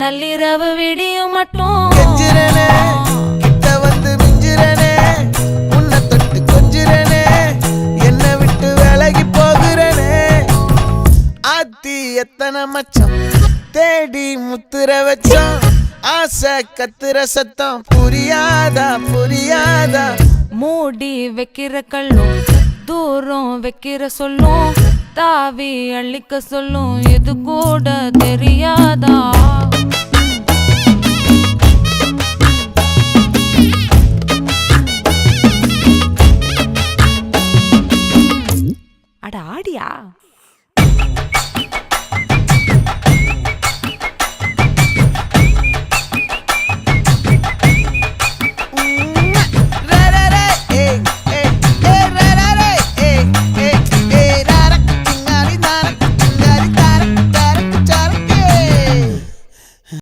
நள்ளிரவு விடியும் மட்டும் கெஞ்சிரனே கிட்ட வந்து மிஞ்சிரனே உன்னை தொட்டு கொஞ்சிரனே என்னை விட்டு விலகி போகிறனே ஆத்தி எத்தனை மச்சம் தேடி முத்துற வச்சோம் ஆசை கத்துற சத்தம் புரியாதா புரியாதா மூடி வைக்கிற கல்லும் தூரம் வைக்கிற சொல்லும் தாவி அள்ளிக்க சொல்லும் இது கூட தெரியாதா